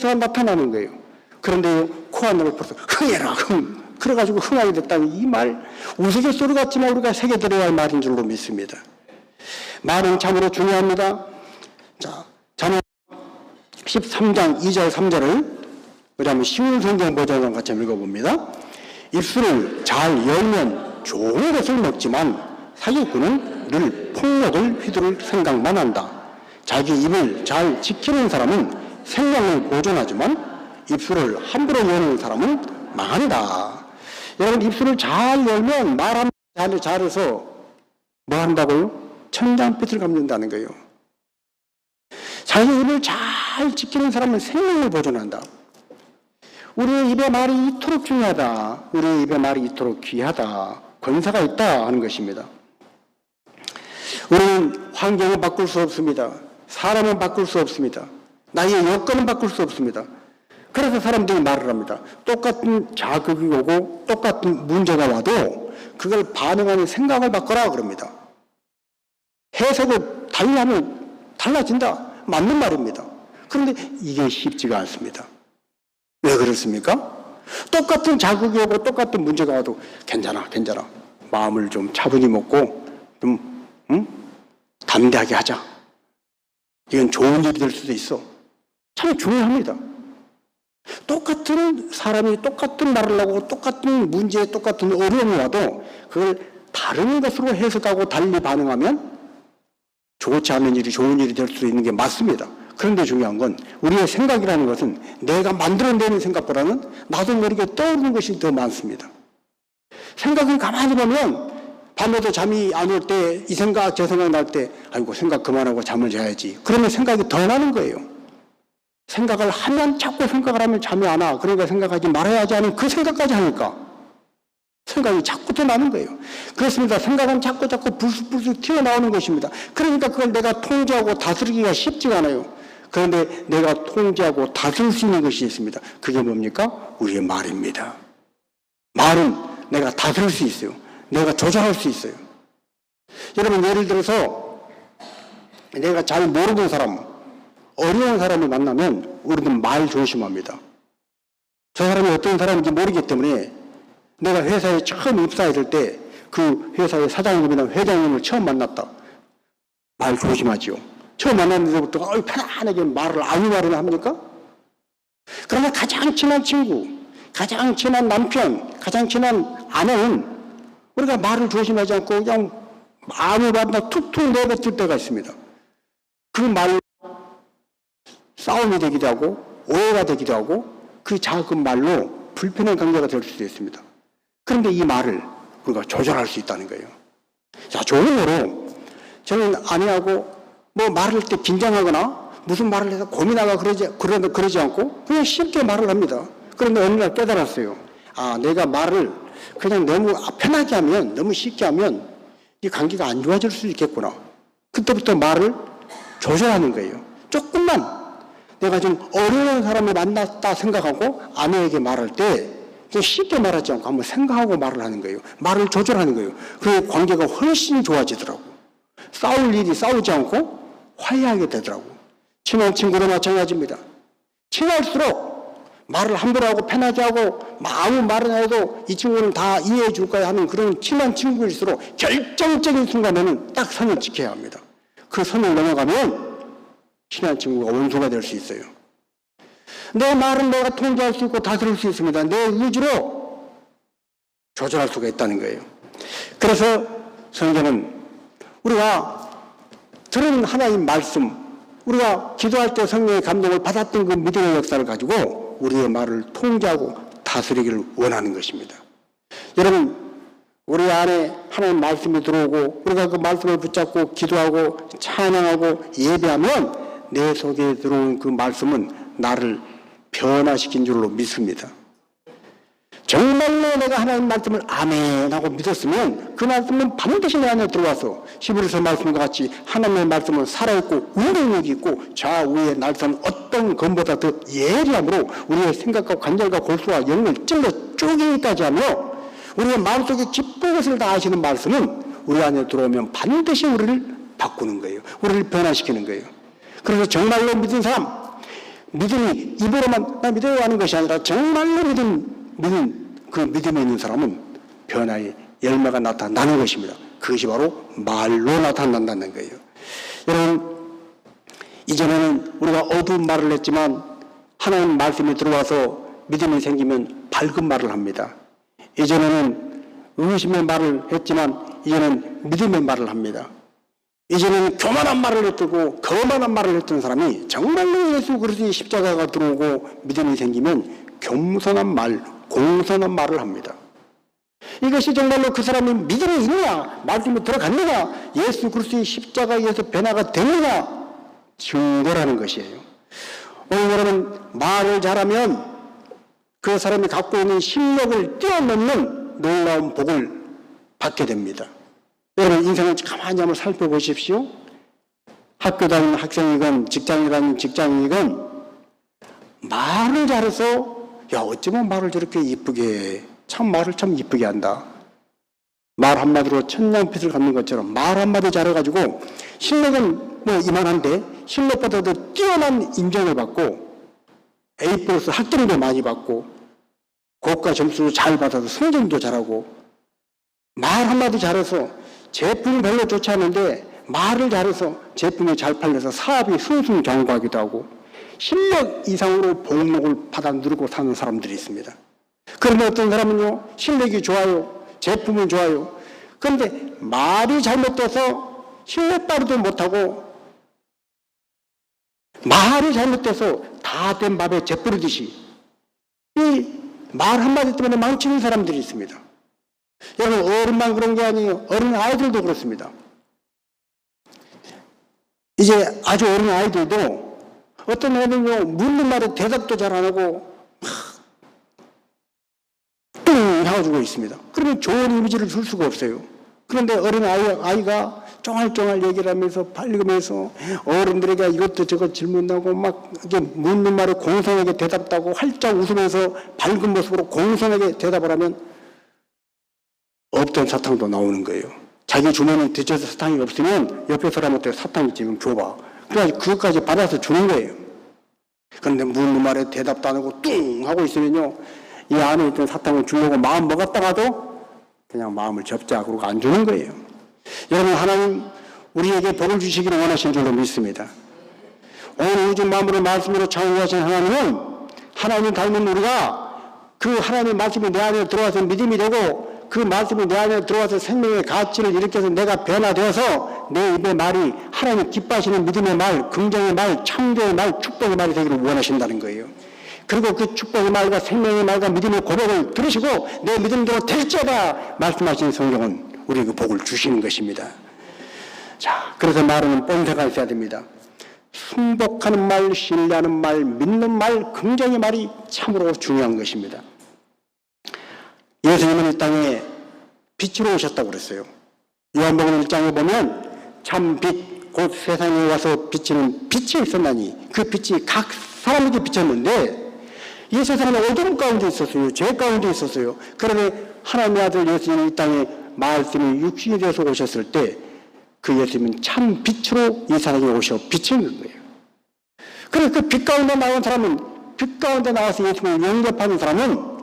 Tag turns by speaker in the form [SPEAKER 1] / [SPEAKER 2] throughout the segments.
[SPEAKER 1] 나타나는 거예요. 그런데 코안으로 벌써 흥해라 그래가지고 흥하게 됐다는 이 말 우스갯소리 같지만 우리가 새겨들어야 할 말인 줄로 믿습니다. 말은 참으로 중요합니다. 자, 자문 13장 2절 3절을 우리 한번 쉬운 성경 버전으로 같이 읽어봅니다. 입술을 잘 열면 좋은 것을 먹지만 사기꾼은 늘 폭력을 휘두를 생각만 한다. 자기 입을 잘 지키는 사람은 생명을 보존하지만 입술을 함부로 여는 사람은 망한다. 여러분, 입술을 잘 열면 말하면 잘해서 뭐 한다고요? 천장빛을 갚는다는 거예요. 자기 입을 잘 지키는 사람은 생명을 보존한다. 우리의 입의 말이 이토록 중요하다. 우리의 입의 말이 이토록 귀하다. 권세가 있다 하는 것입니다. 우리는 환경을 바꿀 수 없습니다. 사람은 바꿀 수 없습니다. 나의 여건은 바꿀 수 없습니다. 그래서 사람들이 말을 합니다. 똑같은 자극이 오고 똑같은 문제가 와도 그걸 반응하는 생각을 바꿔라 그럽니다. 해석을 달리하면 달라진다. 맞는 말입니다. 그런데 이게 쉽지가 않습니다. 왜 그렇습니까? 똑같은 자극이 오고 똑같은 문제가 와도 괜찮아. 마음을 좀 차분히 먹고 좀 담대하게 하자. 이건 좋은 일이 될 수도 있어. 참 중요합니다. 똑같은 사람이 똑같은 말을 하고 똑같은 문제에 똑같은 어려움이 와도 그걸 다른 것으로 해석하고 달리 반응하면 좋지 않은 일이 좋은 일이 될 수도 있는 게 맞습니다. 그런데 중요한 건 우리의 생각이라는 것은 내가 만들어내는 생각보다는 나도 모르게 떠오르는 것이 더 많습니다. 생각은 가만히 보면 밤에도 잠이 안 올 때 이 생각 저 생각 날 때 아이고 생각 그만하고 잠을 자야지. 그러면 생각이 더 나는 거예요. 생각을 하면 자꾸 생각을 하면 잠이 안 와. 그러니까 생각하지 말아야지 하는 그 생각까지 하니까 생각이 자꾸 더 나는 거예요. 그렇습니다. 생각은 자꾸 불쑥 튀어나오는 것입니다. 그러니까 그걸 내가 통제하고 다스리기가 쉽지가 않아요. 그런데 내가 통제하고 다스릴 수 있는 것이 있습니다. 그게 뭡니까? 우리의 말입니다. 말은 내가 다스릴 수 있어요. 내가 조절할 수 있어요. 여러분, 예를 들어서 내가 잘 모르는 사람, 어려운 사람을 만나면 우리는 말 조심합니다. 저 사람이 어떤 사람인지 모르기 때문에 내가 회사에 처음 입사했을 때 그 회사의 사장님이나 회장님을 처음 만났다. 말 조심하지요. 처음 만났는데부터 편안하게 말을 아무 말이나 합니까? 그러나 가장 친한 친구, 가장 친한 남편, 가장 친한 아내는 우리가 말을 조심하지 않고 그냥 아무 말이나 툭툭 내뱉을 때가 있습니다. 그 말로 싸움이 되기도 하고 오해가 되기도 하고 그 작은 말로 불편한 관계가 될 수도 있습니다. 그런데 이 말을 우리가 조절할 수 있다는 거예요. 자, 좋은 예로 저는 아내하고 뭐 말할 때 긴장하거나 무슨 말을 해서 고민하거나 그러지 않고 그냥 쉽게 말을 합니다. 그런데 어느 날 깨달았어요. 아, 내가 말을 그냥 너무 편하게 하면, 너무 쉽게 하면 이 관계가 안 좋아질 수 있겠구나. 그때부터 말을 조절하는 거예요. 조금만 내가 좀 어려운 사람을 만났다 생각하고 아내에게 말할 때 좀 쉽게 말하지 않고 한번 생각하고 말을 하는 거예요. 말을 조절하는 거예요. 그 관계가 훨씬 좋아지더라고. 싸울 일이 싸우지 않고 화해하게 되더라고. 친한 친구도 마찬가지입니다. 친할수록 말을 함부로 하고 편하게 하고 아무 말을 해도 이 친구는 다 이해해 줄 거야 하는 그런 친한 친구일수록 결정적인 순간에는 딱 선을 지켜야 합니다. 그 선을 넘어가면 친한 친구가 원수가 될 수 있어요. 내 말은 내가 통제할 수 있고 다스릴 수 있습니다. 내 의지로 조절할 수가 있다는 거예요. 그래서 성경은 우리가 들은 하나님 말씀, 우리가 기도할 때 성령의 감동을 받았던 그 믿음의 역사를 가지고 우리의 말을 통제하고 다스리기를 원하는 것입니다. 여러분, 우리 안에 하나님 말씀이 들어오고 우리가 그 말씀을 붙잡고 기도하고 찬양하고 예배하면 내 속에 들어온 그 말씀은 나를 변화시킨 줄로 믿습니다. 정말로 내가 하나님 말씀을 아멘 하고 믿었으면 그 말씀은 반드시 내 안에 들어와서 히브리서 말씀과 같이 하나님의 말씀은 살아있고 운동력이 있고 좌우에 날선 어떤 검보다 더 예리함으로 우리의 생각과 관절과 골수와 영을 찔러 쪼개기까지 하며 우리의 마음속에 깊은 것을 다 아시는 말씀은 우리 안에 들어오면 반드시 우리를 바꾸는 거예요. 우리를 변화시키는 거예요. 그래서 정말로 믿은 사람, 믿음이 입으로만 나 믿어요 하는 것이 아니라 정말로 그 믿음에 있는 사람은 변화의 열매가 나타나는 것입니다. 그것이 바로 말로 나타난다는 거예요. 여러분, 이전에는 우리가 어두운 말을 했지만 하나님 말씀이 들어와서 믿음이 생기면 밝은 말을 합니다. 이전에는 의심의 말을 했지만 이제는 믿음의 말을 합니다. 이제는 교만한 말을 했고 거만한 말을 했던 사람이 정말로 예수 그리스도의 십자가가 들어오고 믿음이 생기면 겸손한 말, 공손한 말을 합니다. 이것이 정말로 그 사람이 믿음이 있느냐, 말씀이 들어갔느냐, 예수 그리스도의 십자가에 의해서 변화가 되느냐 증거라는 것이에요. 오늘 여러분, 말을 잘하면 그 사람이 갖고 있는 실력을 뛰어넘는 놀라운 복을 받게 됩니다. 여러분, 인생을 가만히 한번 살펴보십시오. 학교 다니는 학생이건 직장에 다니는 직장이건 말을 잘해서 야, 어쩌면 말을 저렇게 이쁘게 해. 말을 참 이쁘게 한다. 말 한마디로 천냥빚을 갚는 것처럼 말 한마디 잘해가지고 실력은 뭐 이만한데 실력보다도 뛰어난 인정을 받고 A+ 학점도 많이 받고 고가 점수도 잘 받아서 성적도 잘하고 말 한마디 잘해서 제품이 별로 좋지 않은데 말을 잘해서 제품이 잘 팔려서 사업이 승승장구하기도 하고 실력 이상으로 복록을 받아 누르고 사는 사람들이 있습니다. 그런데 어떤 사람은요, 실력이 좋아요, 제품은 좋아요. 그런데 말이 잘못돼서 실력 발휘도 못하고 말이 잘못돼서 다 된 밥에 재 뿌리듯이 이 말 한마디 때문에 망치는 사람들이 있습니다. 여러분, 어른만 그런 게 아니에요. 어린 아이들도 그렇습니다. 이제 아주 어린 아이들도 어떤 애는요, 묻는 말에 대답도 잘 안 하고 뚱 해가지고 있습니다. 그러면 좋은 이미지를 줄 수가 없어요. 그런데 어린 아이가 쫑알쫑알 얘기를 하면서 밝으면서 어른들에게 이것도 저것 질문하고 막 이렇게 묻는 말에 공손하게 대답하고 활짝 웃으면서 밝은 모습으로 공손하게 대답을 하면 없던 사탕도 나오는 거예요. 자기 주머니에 뒤쳐서 사탕이 없으면 옆에 사람한테 사탕이 지금 줘봐. 그래서 그것까지 받아서 주는 거예요. 그런데 묻는 말에 대답도 안 하고 뚱 하고 있으면요, 이 안에 있던 사탕을 주려고 마음 먹었다가도 그냥 마음을 접자 그러고 안 주는 거예요. 여러분, 하나님 우리에게 복을 주시기를 원하신 줄로 믿습니다. 온 우주 만물의 말씀으로 창조하신 하나님은 하나님 닮은 우리가 그 하나님의 말씀이 내 안에 들어와서 믿음이 되고 그 말씀이 내 안에 들어와서 생명의 가치를 일으켜서 내가 변화되어서 내 입의 말이 하나님 기뻐하시는 믿음의 말, 긍정의 말, 창조의 말, 축복의 말이 되기를 원하신다는 거예요. 그리고 그 축복의 말과 생명의 말과 믿음의 고백을 들으시고 내 믿음대로 될지어다 말씀하신 성경은 우리에게 복을 주시는 것입니다. 자, 그래서 말은 본세가 있어야 됩니다. 순복하는 말, 신뢰하는 말, 믿는 말, 긍정의 말이 참으로 중요한 것입니다. 예수님은 이 땅에 빛으로 오셨다고 그랬어요. 요한복음 1장에 보면 참 빛, 곧 세상에 와서 비치는 빛이 있었나니 그 빛이 각 사람에게 비쳤는데 이 세상에 어둠 가운데 있었어요. 죄 가운데 있었어요. 그런데 하나님의 아들 예수님이 이 땅에 말씀이 육신이 되어서 오셨을 때 그 예수님은 참 빛으로 이 세상에 오셔 비치는 거예요. 그래서 그 빛 가운데 나온 사람은, 빛 가운데 나와서 예수님을 영접하는 사람은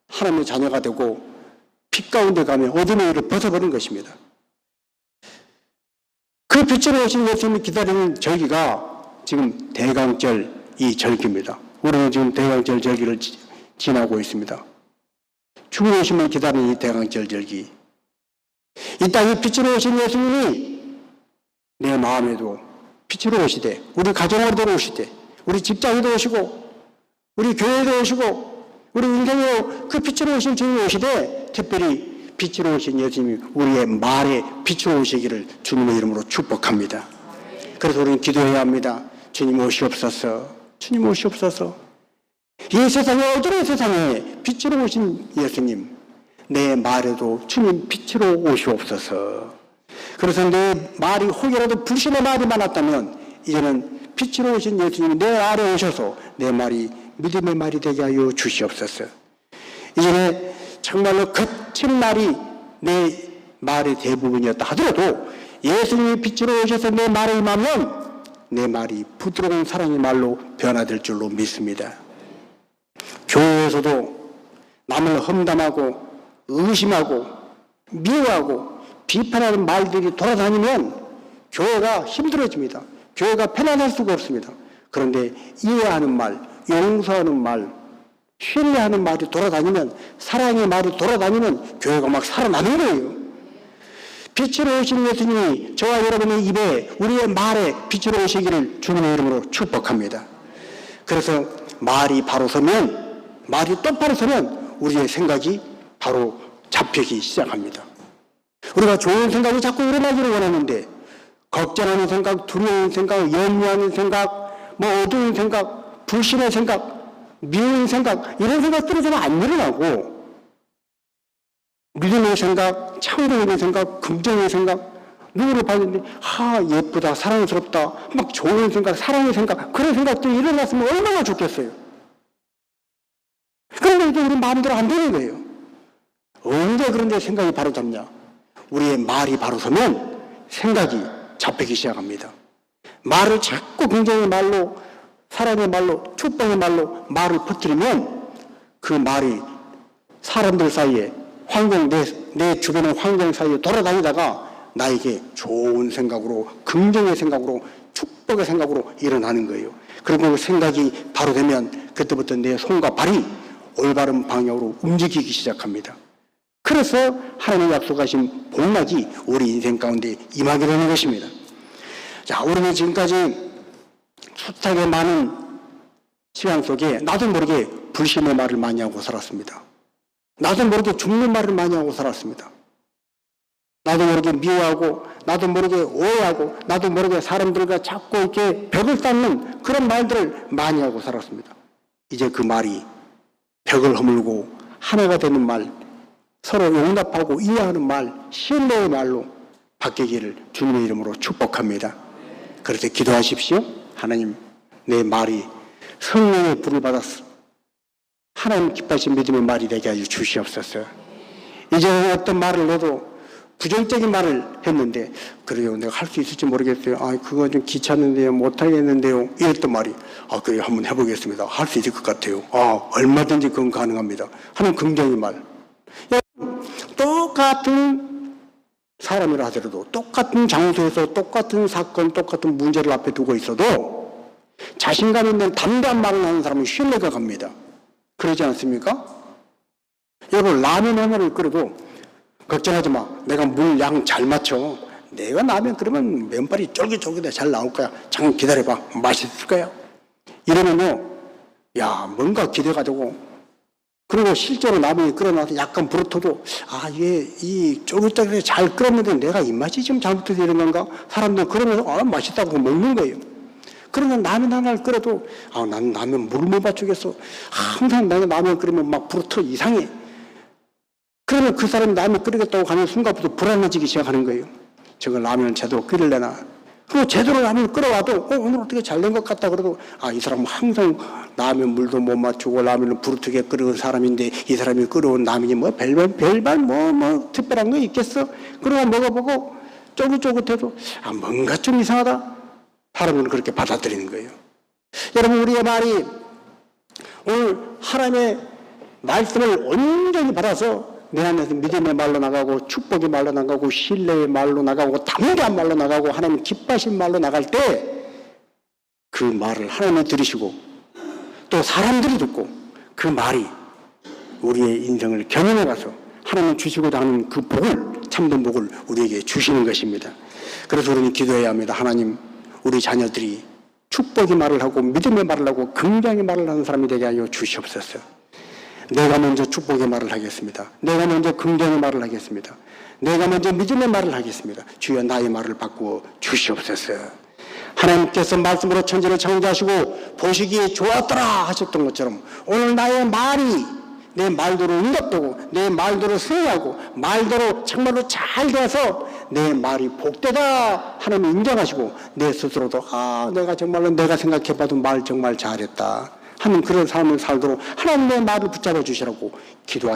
[SPEAKER 1] 하나님의 자녀가 되고 빛 가운데 가면 어둠의 일을 벗어버린 것입니다. 그 빛으로 오신 예수님이 기다리는 절기가 지금 대강절 이 절기입니다. 우리는 지금 대강절 절기를 지나고 있습니다. 주님 오심을 기다리는 이 대강절 절기. 이 땅에 빛으로 오신 예수님이 내 마음에도 빛으로 오시되 우리 가정으로도 오시되 우리 직장에도 오시고 우리 교회에도 오시고 우리 인생으로 그 빛으로 오신 주님이 오시되 특별히 빛으로 오신 예수님이 우리의 말에 빛으로 오시기를 주님의 이름으로 축복합니다. 그래서 우리는 기도해야 합니다. 주님 오시옵소서. 주님 오시옵소서. 이 세상에 어두운 세상에 빛으로 오신 예수님 내 말에도 주님 빛으로 오시옵소서. 그래서 내 말이 혹여라도 불신의 말이 많았다면 이제는 빛으로 오신 예수님이 내 아래 오셔서 내 말이 믿음의 말이 되게 하여 주시옵소서. 이전에 정말로 거친 말이 내 말의 대부분이었다 하더라도 예수님이 빛으로 오셔서 내 말에 임하면 내 말이 부드러운 사랑의 말로 변화될 줄로 믿습니다. 교회에서도 남을 험담하고 의심하고 미워하고 비판하는 말들이 돌아다니면 교회가 힘들어집니다. 교회가 편안할 수가 없습니다. 그런데 이해하는 말, 용서하는 말, 신뢰하는 말이 돌아다니면, 사랑의 말이 돌아다니면 교회가 막 살아나는 거예요. 빛으로 오신 예수님이 저와 여러분의 입에, 우리의 말에 빛으로 오시기를 주님의 이름으로 축복합니다. 그래서 말이 바로 서면, 말이 똑바로 서면 우리의 생각이 바로 잡히기 시작합니다. 우리가 좋은 생각이 자꾸 일어나기를 원하는데 걱정하는 생각, 두려운 생각, 염려하는 생각, 어두운 생각, 불신의 생각, 미운 생각, 이런 생각들이 좀 안 일어나고 믿음의 생각, 창조의 생각, 긍정의 생각, 누구를 봤는데 예쁘다, 사랑스럽다, 막 좋은 생각, 사랑의 생각, 그런 생각들이 일어났으면 얼마나 좋겠어요. 그런데 이게 우리 마음대로 안 되는 거예요. 언제 그런데 생각이 바로 잡냐? 우리의 말이 바로 서면 생각이 잡히기 시작합니다. 말을 자꾸 긍정의 말로, 사랑의 말로, 축복의 말로 말을 퍼뜨리면 그 말이 사람들 사이에, 내 주변의 환경 사이에 돌아다니다가 나에게 좋은 생각으로, 긍정의 생각으로, 축복의 생각으로 일어나는 거예요. 그리고 그 생각이 바로 되면 그때부터 내 손과 발이 올바른 방향으로 움직이기 시작합니다. 그래서 하나님이 약속하신 복락이 우리 인생 가운데 임하게 되는 것입니다. 자, 우리는 지금까지 숱하게 많은 시간 속에 나도 모르게 불신의 말을 많이 하고 살았습니다. 나도 모르게 죽는 말을 많이 하고 살았습니다. 나도 모르게 미워하고, 나도 모르게 오해하고, 나도 모르게 사람들과 자꾸 이렇게 벽을 쌓는 그런 말들을 많이 하고 살았습니다. 이제 그 말이 벽을 허물고 하나가 되는 말, 서로 용납하고 이해하는 말, 신뢰의 말로 바뀌기를 주님의 이름으로 축복합니다. 그렇게 기도하십시오. 하나님, 내 말이 성령의 불을 받았어. 하나님 기뻐하신 믿음의 말이 되게 하여 주시옵소서. 이제 어떤 말을 해도 부정적인 말을 했는데, 그래요, 내가 할 수 있을지 모르겠어요. 그거 좀 귀찮은데요, 못하겠는데요, 이랬던 말이, 그래요, 한번 해보겠습니다. 할 수 있을 것 같아요. 얼마든지 그건 가능합니다 하는 긍정의 말. 똑같은 사람이라 하더라도, 똑같은 장소에서 똑같은 사건, 똑같은 문제를 앞에 두고 있어도 자신감 있는 담대한 말을 하는 사람은 신뢰가 갑니다. 그러지 않습니까? 여러분, 라면 하나를 끓여도 걱정하지 마, 내가 물 양 잘 맞춰, 내가 라면 끓이면 면발이 쫄깃쫄깃해 잘 나올 거야, 잠깐 기다려봐, 맛있을 거야, 이러면요, 뭔가 기대가지고, 그리고 실제로 라면이 끓여놔서 약간 부르터도 얘 이 쫄깃쫄깃하게 잘 끓였는데 내가 입맛이 좀 잘못해서 이런 건가? 사람들은 그러면서 맛있다고 먹는 거예요. 그러면 라면 하나를 끓여도 나는 라면 물을 못 맞추겠어, 항상 내가 라면 끓이면 막 부르터 이상해. 그러면 그 사람이 라면 끓이겠다고 가는 순간부터 불안해지기 시작하는 거예요. 저거 라면을 제대로 끓일래나? 그리고 제대로 라면을 끓여와도 오늘 어떻게 잘 된 것 같다 그래도 이 사람은 항상 라면 물도 못 맞추고 라면을 부르트게 끓여온 사람인데 이 사람이 끓여온 라면이 별반 특별한 거 있겠어? 그러고 먹어보고 쫄깃쫄깃해도 뭔가 좀 이상하다? 사람은 그렇게 받아들이는 거예요. 여러분, 우리의 말이 오늘 하나님의 말씀을 온전히 받아서 내 안에서 믿음의 말로 나가고, 축복의 말로 나가고, 신뢰의 말로 나가고, 담대한 말로 나가고, 하나님 기뻐하신 말로 나갈 때 그 말을 하나님이 들으시고 또 사람들이 듣고 그 말이 우리의 인생을 경험해 가서 하나님 주시고자 하는 그 복을, 참된 복을 우리에게 주시는 것입니다. 그래서 우리는 기도해야 합니다. 하나님, 우리 자녀들이 축복의 말을 하고 믿음의 말을 하고 긍정의 말을 하는 사람이 되게 하여 주시옵소서. 내가 먼저 축복의 말을 하겠습니다. 내가 먼저 긍정의 말을 하겠습니다. 내가 먼저 믿음의 말을 하겠습니다. 주여, 나의 말을 바꾸어 주시옵소서. 하나님께서 말씀으로 천지를 창조하시고 보시기에 좋았더라 하셨던 것처럼 오늘 나의 말이 내 말대로 응답되고 내 말대로 승리하고 말대로 정말로 잘 돼서 내 말이 복되다 하나님 인정하시고 내 스스로도 내가 정말로 내가 생각해봐도 말 정말 잘했다 하는 그런 삶을 살도록 하나님 내 말을 붙잡아 주시라고 기도하십니다.